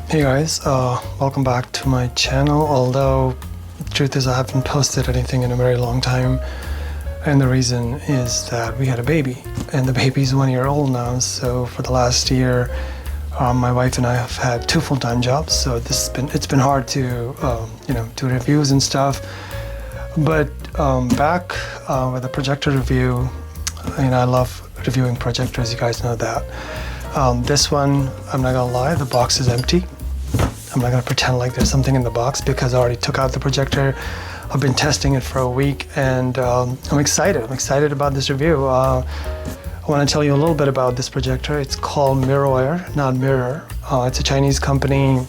Hey guys, welcome back to my channel. Although the truth is I haven't posted anything in a very long time, and the reason is that we had a baby and the baby's 1 year old now. So for the last year my wife and I have had 2 full-time jobs, so it's been hard to do reviews and stuff. But back with the projector review, I love reviewing projectors, you guys know that. This one, I'm not gonna lie, the box is empty. I'm not gonna pretend like there's something in the box because I already took out the projector. I've been testing it for a week, and I'm excited. I'm excited about this review. I want to tell you a little bit about this projector. It's called Miroir, not Mirror. It's a Chinese company.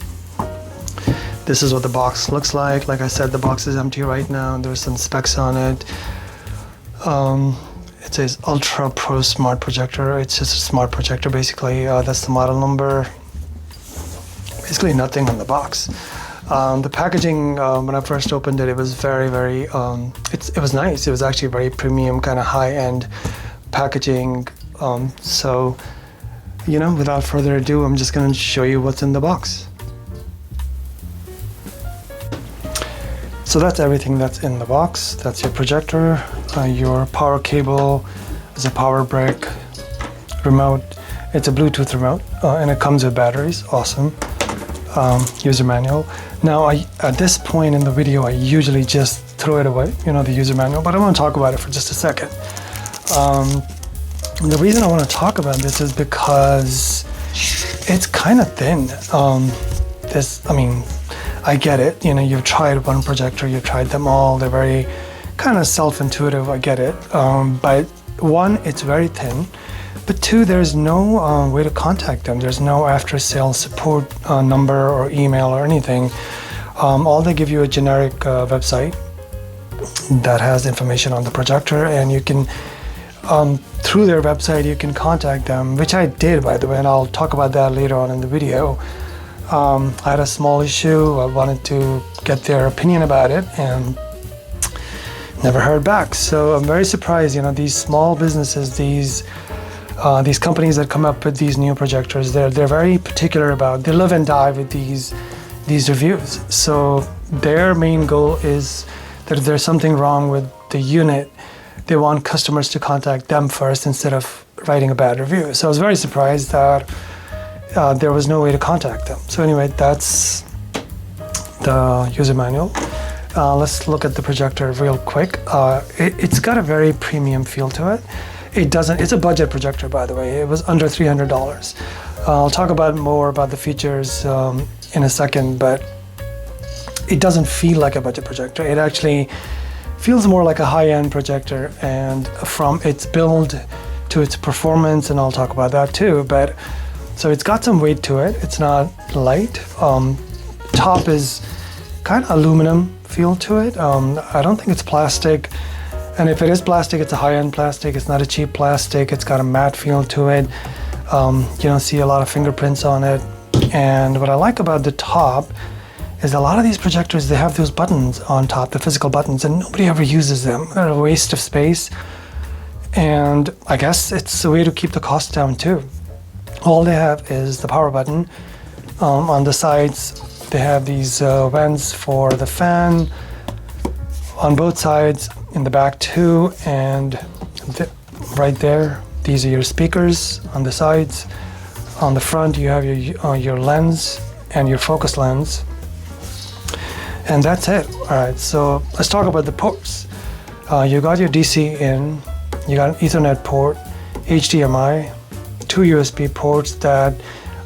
This is what the box looks like. Like I said, the box is empty right now. There's some specs on it. It says Ultra Pro Smart Projector. It's just a smart projector basically. That's the model number. Basically nothing on the box. The packaging, when I first opened it, it was very it was nice. It was actually very premium, kind of high-end packaging. So without further ado, I'm just going to show you what's in the box. So that's everything that's in the box. That's your projector, your power cable, is a power brick, remote. It's a Bluetooth remote, and it comes with batteries. Awesome. User manual. Now, at this point in the video, I usually just throw it away, the user manual, but I want to talk about it for just a second. The reason I want to talk about this is because it's kind of thin. I get it. You've tried one projector, you've tried them all. They're very kind of self-intuitive. I get it. But one, it's very thin. But two, there's no way to contact them. There's no after-sales support number or email or anything. All they give you a generic website that has information on the projector, and you can, through their website, you can contact them, which I did, by the way, and I'll talk about that later on in the video. I had a small issue. I wanted to get their opinion about it, and never heard back. So I'm very surprised. These small businesses, these companies that come up with these new projectors, they're very particular about. They live and die with these reviews. So their main goal is that if there's something wrong with the unit, they want customers to contact them first instead of writing a bad review. So I was very surprised that there was no way to contact them. So anyway, that's the user manual. Let's look at the projector real quick. It's got a very premium feel to it. It's a budget projector, by the way. It was under $300. I'll talk more about the features in a second, but it doesn't feel like a budget projector. It actually feels more like a high-end projector, and from its build to its performance, and I'll talk about that too. But so it's got some weight to it. It's not light. Top is kind of aluminum feel to it. I don't think it's plastic. And if it is plastic, it's a high-end plastic. It's not a cheap plastic. It's got a matte feel to it. You don't see a lot of fingerprints on it. And what I like about the top is a lot of these projectors, they have those buttons on top, the physical buttons, and nobody ever uses them. They're a waste of space. And I guess it's a way to keep the cost down too. All they have is the power button. On the sides, they have these vents for the fan. On both sides, in the back too, and right there, these are your speakers on the sides. On the front, you have your lens and your focus lens, and that's it. All right, so let's talk about the ports. You got your DC in, you got an Ethernet port, HDMI, 2 USB ports that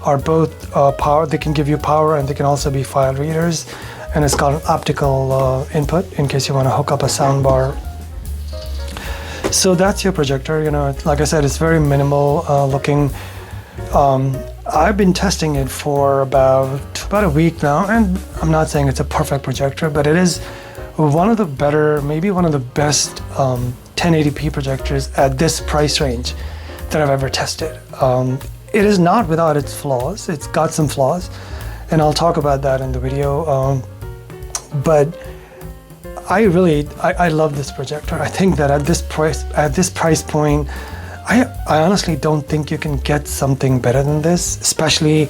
are both power. They can give you power, and they can also be file readers. And it's got an optical input in case you want to hook up a sound bar. So that's your projector. Like I said, it's very minimal looking. I've been testing it for about a week now, and I'm not saying it's a perfect projector, but it is one of the better, maybe one of the best 1080p projectors at this price range that I've ever tested. It is not without its flaws. It's got some flaws, and I'll talk about that in the video. But I love this projector. I think that at this price point, I honestly don't think you can get something better than this, especially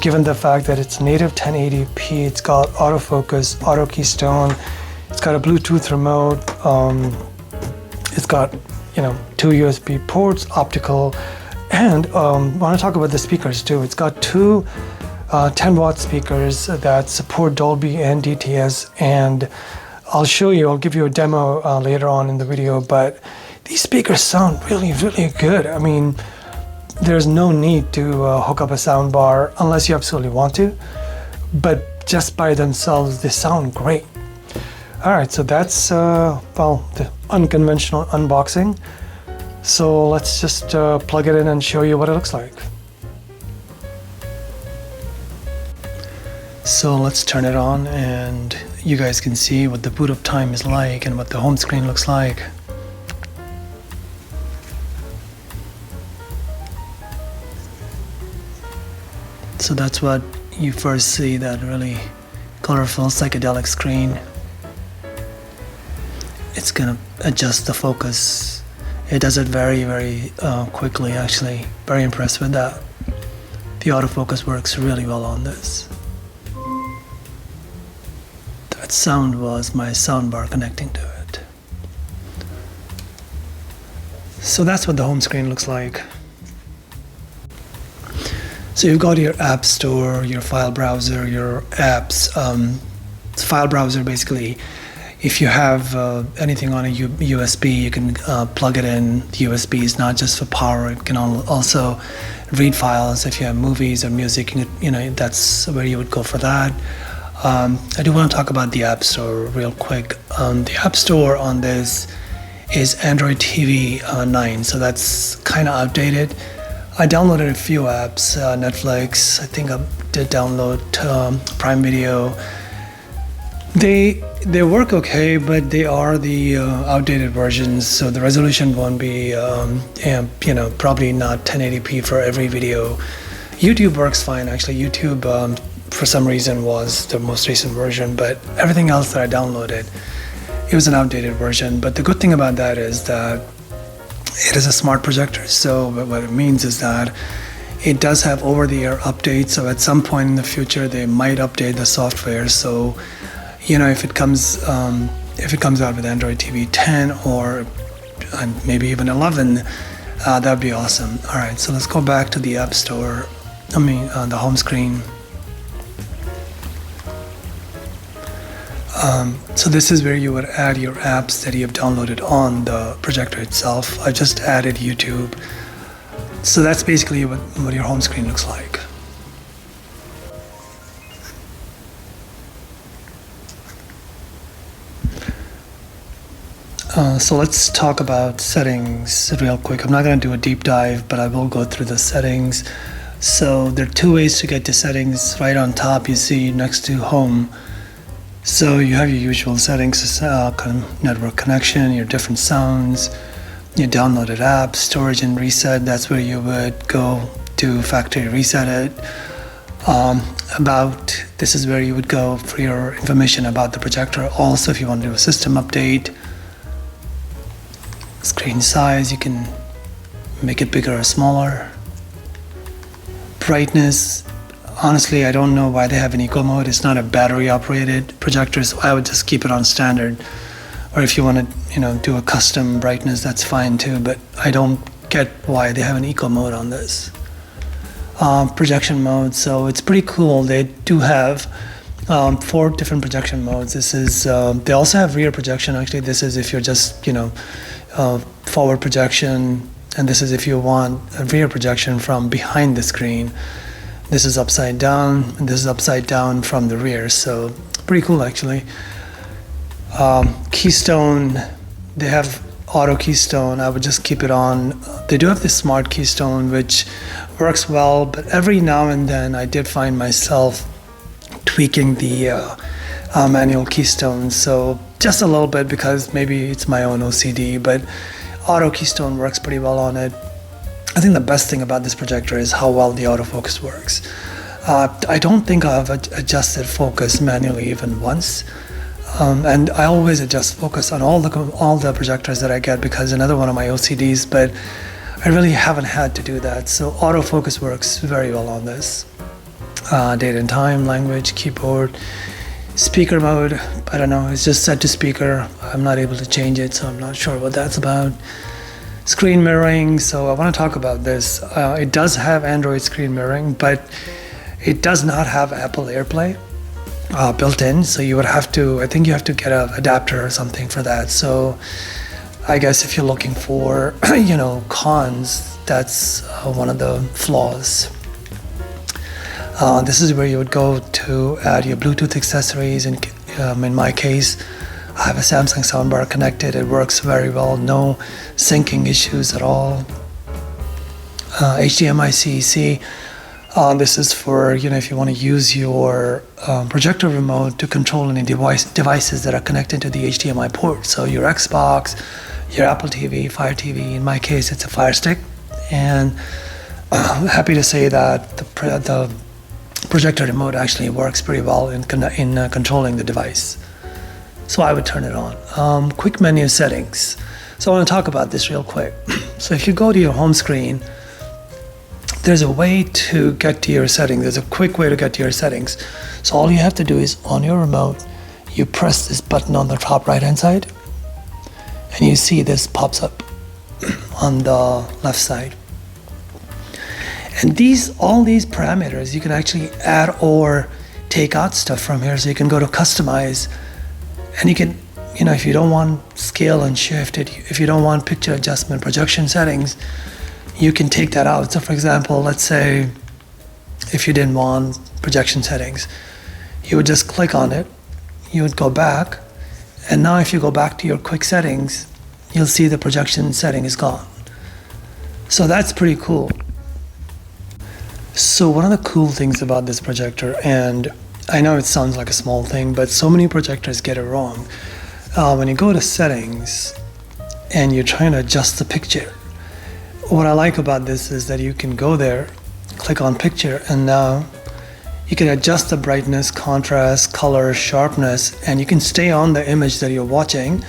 Given the fact that it's native 1080p, it's got autofocus, auto keystone, it's got a Bluetooth remote, it's got, you know, 2 USB ports, optical, and want to talk about the speakers too. It's got two 10-watt speakers that support Dolby and DTS, and I'll show you, I'll give you a demo later on in the video, but these speakers sound really, really good. I mean, there's no need to hook up a sound bar unless you absolutely want to, but just by themselves, they sound great. All right, so that's, well, the unconventional unboxing. So let's just plug it in and show you what it looks like. So let's turn it on and you guys can see what the boot up time is like and what the home screen looks like. So that's what you first see, that really colorful psychedelic screen. It's gonna adjust the focus. It does it very, very quickly actually. Very impressed with that. The autofocus works really well on this. That sound was my soundbar connecting to it. So that's what the home screen looks like. So you've got your app store, your file browser, your apps. File browser basically, if you have anything on a USB, you can plug it in. The USB is not just for power, it can also read files. If you have movies or music, you know, that's where you would go for that. I do want to talk about the App Store real quick. The App Store on this is Android TV 9, so that's kind of outdated. I downloaded a few apps, Netflix, I think I did download Prime Video. They work okay, but they are the outdated versions, so the resolution won't be, you know, probably not 1080p for every video. YouTube works fine, actually. YouTube, for some reason, was the most recent version, but everything else that I downloaded, it was an outdated version. But the good thing about that is that it is a smart projector, so what it means is that it does have over-the-air updates, so at some point in the future they might update the software. So, you know, if it comes out with Android TV 10 or maybe even 11, that'd be awesome. All right, so let's go back to the App Store, the home screen. So this is where you would add your apps that you have downloaded on the projector itself. I just added YouTube. So that's basically what your home screen looks like. So let's talk about settings real quick. I'm not going to do a deep dive, but I will go through the settings. So there are two ways to get to settings. Right on top you see next to home. So you have your usual settings, network connection, your different sounds, your downloaded apps, storage and reset. That's where you would go to factory reset it. This is where you would go for your information about the projector. Also, if you want to do a system update, screen size, you can make it bigger or smaller. Brightness. Honestly, I don't know why they have an eco mode. It's not a battery operated projector, so I would just keep it on standard. Or if you want to, you know, do a custom brightness, that's fine too, but I don't get why they have an eco mode on this. Projection mode, so it's pretty cool. They do have 4 different projection modes. This is, they also have rear projection actually. This is if you're just, you know, forward projection, and this is if you want a rear projection from behind the screen. This is upside down, and this is upside down from the rear, so pretty cool actually. Keystone, they have auto keystone. I would just keep it on. They do have this smart keystone which works well, but every now and then I did find myself tweaking the manual keystone, so just a little bit because maybe it's my own OCD, but auto keystone works pretty well on it. I think the best thing about this projector is how well the autofocus works. I don't think I've adjusted focus manually even once. And I always adjust focus on all the projectors that I get because another one of my OCDs, but I really haven't had to do that. So autofocus works very well on this. date and time, language, keyboard, speaker mode. I don't know, it's just set to speaker. I'm not able to change it, so I'm not sure what that's about. Screen mirroring, so I want to talk about this. It does have Android screen mirroring, but it does not have Apple AirPlay built in, so you would have to, I think you have to get an adapter or something for that. So I guess if you're looking for, cons, that's one of the flaws. This is where you would go to add your Bluetooth accessories. And in my case, I have a Samsung soundbar connected. It works very well. No syncing issues at all. HDMI CEC. This is for, if you want to use your projector remote to control any devices that are connected to the HDMI port. So your Xbox, your Apple TV, Fire TV. In my case, it's a Fire Stick. And I'm happy to say that the projector remote actually works pretty well in controlling the device. So I would turn it on. Quick menu settings. So I want to talk about this real quick. So if you go to your home screen, there's a way to get to your settings. There's a quick way to get to your settings. So all you have to do is on your remote, you press this button on the top right hand side, and you see this pops up on the left side. And all these parameters, you can actually add or take out stuff from here. So you can go to customize, and you can, if you don't want scale and shift, if you don't want picture adjustment, projection settings, you can take that out. So for example, let's say if you didn't want projection settings, you would just click on it, you would go back, and now if you go back to your quick settings, you'll see the projection setting is gone. So that's pretty cool. So one of the cool things about this projector, and I know it sounds like a small thing, but so many projectors get it wrong. When you go to settings and you're trying to adjust the picture, what I like about this is that you can go there, click on picture, and now you can adjust the brightness, contrast, color, sharpness, and you can stay on the image that you're watching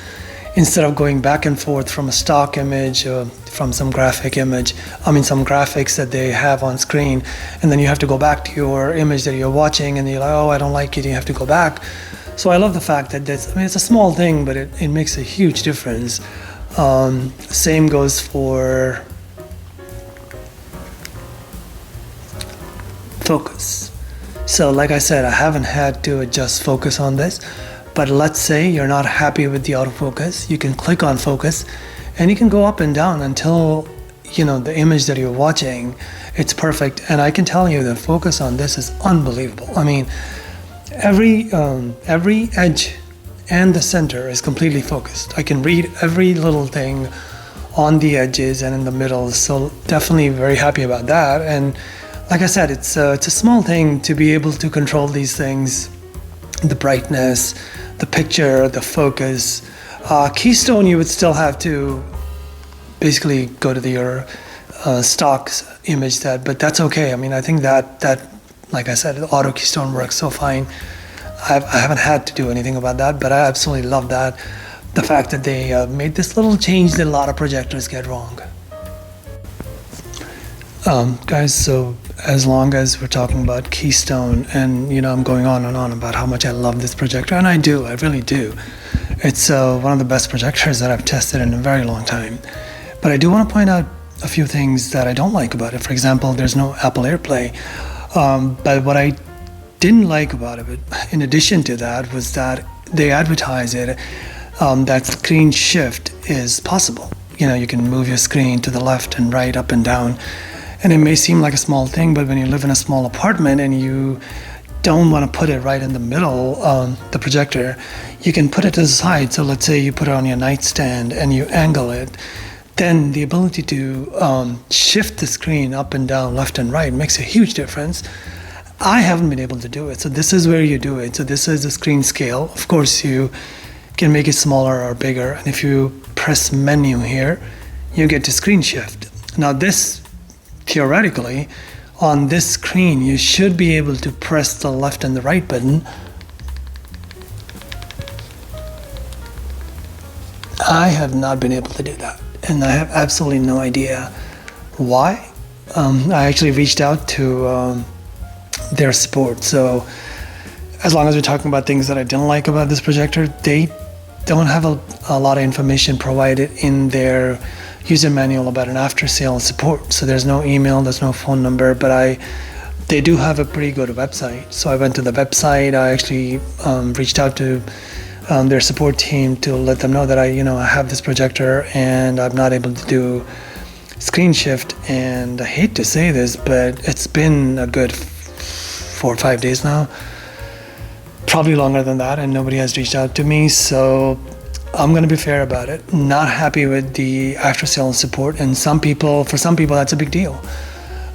instead of going back and forth from a stock image from some graphic image, some graphics that they have on screen, and then you have to go back to your image that you're watching, and you're like, oh, I don't like it, you have to go back. So I love the fact that it's a small thing, but it makes a huge difference. Same goes for focus. So like I said, I haven't had to adjust focus on this, but let's say you're not happy with the autofocus, you can click on focus and you can go up and down until the image that you're watching, it's perfect. And I can tell you the focus on this is unbelievable. Every edge and the center is completely focused. I can read every little thing on the edges and in the middle, so definitely very happy about that. And like I said, it's a small thing to be able to control these things, the brightness, the picture, the focus. Keystone, you would still have to basically go to your stock image set, but that's okay. I think that like I said, auto keystone works so fine. I haven't had to do anything about that, but I absolutely love that. The fact that they made this little change that a lot of projectors get wrong. Guys, so as long as we're talking about keystone, and I'm going on and on about how much I love this projector, and I really do. It's one of the best projectors that I've tested in a very long time. But I do want to point out a few things that I don't like about it. For example, there's no Apple AirPlay. But what I didn't like about it, in addition to that, was that they advertise it, that screen shift is possible. You can move your screen to the left and right, up and down. And it may seem like a small thing, but when you live in a small apartment and you don't want to put it right in the middle, the projector, you can put it to the side. So let's say you put it on your nightstand and you angle it, then the ability to shift the screen up and down, left and right makes a huge difference. I haven't been able to do it. So this is where you do it. So this is the screen scale. Of course, you can make it smaller or bigger. And if you press menu here, you get to screen shift. Now this, theoretically, on this screen, you should be able to press the left and the right button. I have not been able to do that, and I have absolutely no idea why. I actually reached out to their support. So as long as we're talking about things that I didn't like about this projector, they don't have a lot of information provided in their user manual about an after sale support. So there's no email, there's no phone number, but they do have a pretty good website. So I went to the website. I actually reached out to their support team to let them know that I have this projector and I'm not able to do screen shift. And I hate to say this, but it's been a good 4 or 5 days now, probably longer than that, and nobody has reached out to me. So I'm going to be fair about it. Not happy with the after sale support, and for some people that's a big deal.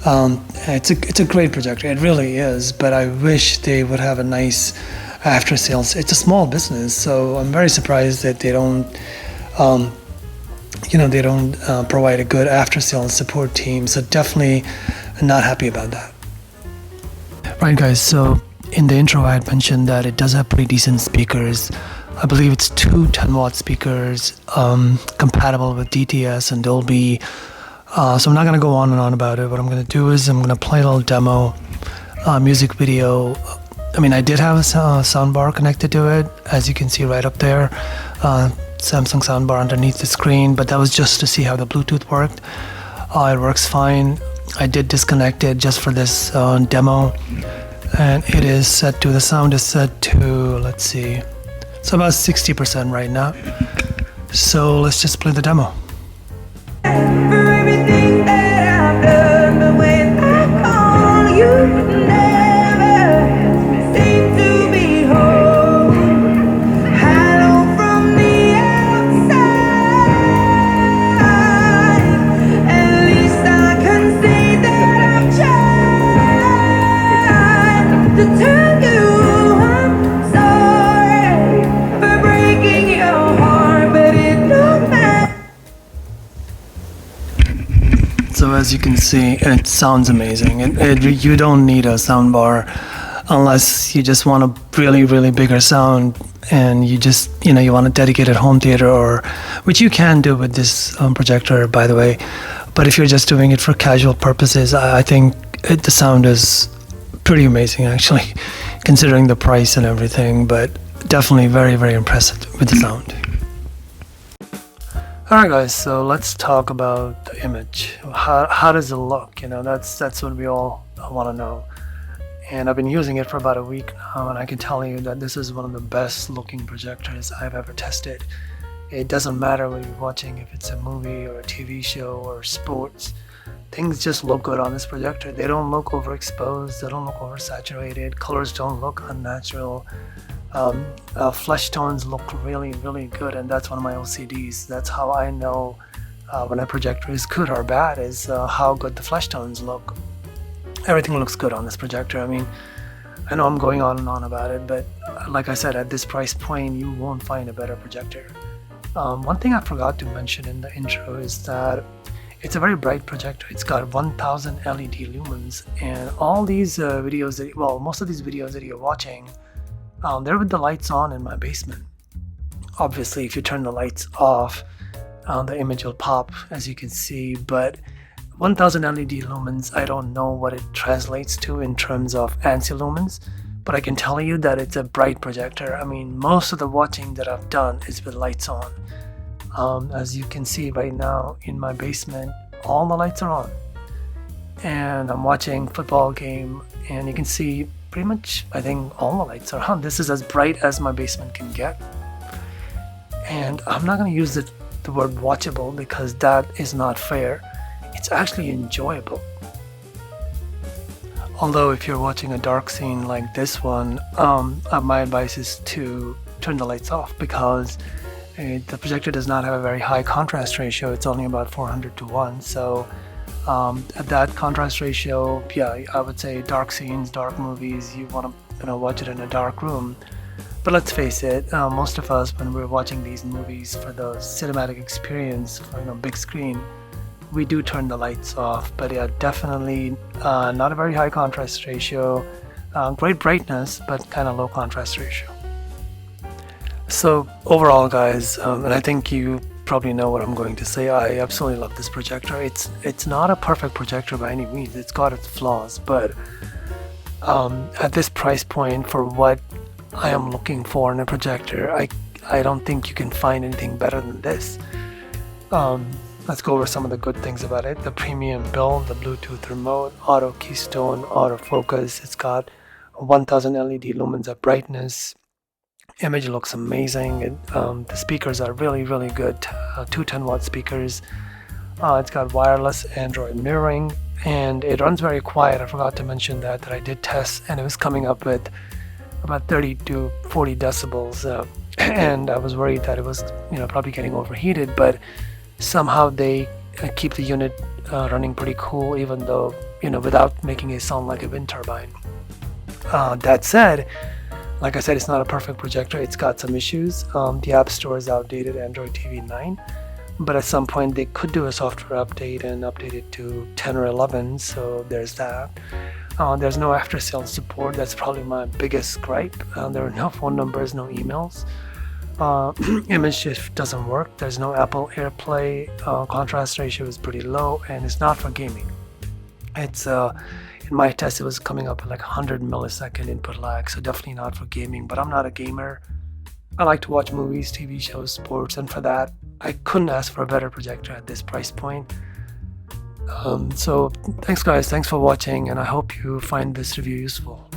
It's a great projector, it really is, but I wish they would have a nice after sales. It's a small business, so I'm very surprised that they don't provide a good after sales support team. So definitely not happy about that. Right guys, so in the intro I had mentioned that it does have pretty decent speakers. I believe it's 2 10-watt speakers, compatible with DTS and Dolby. So I'm not going to go on and on about it. What I'm going to do is I'm going to play a little demo, music video. I mean, I did have a soundbar connected to it, as you can see right up there. Samsung soundbar underneath the screen, but that was just to see how the Bluetooth worked. It works fine. I did disconnect it just for this demo, and it is set to, the sound is set to, let's see, it's about 60% right now. So let's just play the demo. For everything that I've done, but when I call you, never seem to be home. Hello from the outside, at least I can say that I've tried to tell you I'm sorry for breaking your heart, but it don't matter. So as you can see, it sounds amazing. You don't need a soundbar unless you just want a really, really bigger sound, and you just, you want a dedicated home theater, or which you can do with this projector, by the way. But if you're just doing it for casual purposes, I think the sound is pretty amazing, actually, considering the price and everything. But definitely very, very impressive with the sound. Alright guys, so let's talk about the image. How does it look? That's what we all want to know. And I've been using it for about a week now, and I can tell you that this is one of the best looking projectors I've ever tested. It doesn't matter what you're watching, if it's a movie or a TV show or sports. Things just look good on this projector. They don't look overexposed, they don't look oversaturated, colors don't look unnatural. Flesh tones look really, really good, and that's one of my OCDs. That's how I know when a projector is good or bad, is how good the flesh tones look. Everything looks good on this projector. I mean, I know I'm going on and on about it, but like I said, at this price point, you won't find a better projector. One thing I forgot to mention in the intro is that it's a very bright projector. It's got 1000 LED lumens, and all these most of these videos that you're watching, they're with the lights on in my basement. Obviously, if you turn the lights off, the image will pop, as you can see, but 1000 LED lumens, I don't know what it translates to in terms of ANSI lumens, but I can tell you that it's a bright projector. I mean, most of the watching that I've done is with lights on. As you can see right now in my basement, all the lights are on. And I'm watching football game, and you can see pretty much, I think, all the lights are on. This is as bright as my basement can get. And I'm not going to use the word watchable, because that is not fair. It's actually enjoyable. Although if you're watching a dark scene like this one, my advice is to turn the lights off, because the projector does not have a very high contrast ratio. It's only about 400:1. So at that contrast ratio, yeah, I would say dark scenes, dark movies, you want to watch it in a dark room. But let's face it, most of us, when we're watching these movies for the cinematic experience, for big screen, we do turn the lights off. But yeah, definitely not a very high contrast ratio, great brightness, but kind of low contrast ratio. So overall, guys, and I think you probably know what I'm going to say, I absolutely love this projector. It's not a perfect projector by any means. It's got its flaws, but At this price point, for what I am looking for in a projector, I don't think you can find anything better than this. Let's go over some of the good things about it. The premium build, the Bluetooth remote, auto keystone, autofocus. It's got 1000 LED lumens of brightness. Image looks amazing. The speakers are really, really good. 210-watt speakers. It's got wireless Android mirroring, and it runs very quiet. I forgot to mention that I did test, and it was coming up with about 30 to 40 decibels, and I was worried that it was, probably getting overheated, but somehow they keep the unit running pretty cool, even though, without making it sound like a wind turbine. That said, like I said, it's not a perfect projector. It's got some issues. The App Store is outdated, Android TV 9, but at some point they could do a software update and update it to 10 or 11, so there's that. There's no after-sales support. That's probably my biggest gripe. There are no phone numbers, no emails. Image shift doesn't work. There's no Apple AirPlay. Contrast ratio is pretty low, and it's not for gaming. It's in my test, it was coming up with like 100 millisecond input lag, so definitely not for gaming. But I'm not a gamer. I like to watch movies, TV shows, sports, and for that, I couldn't ask for a better projector at this price point. So thanks guys, thanks for watching, and I hope you find this review useful.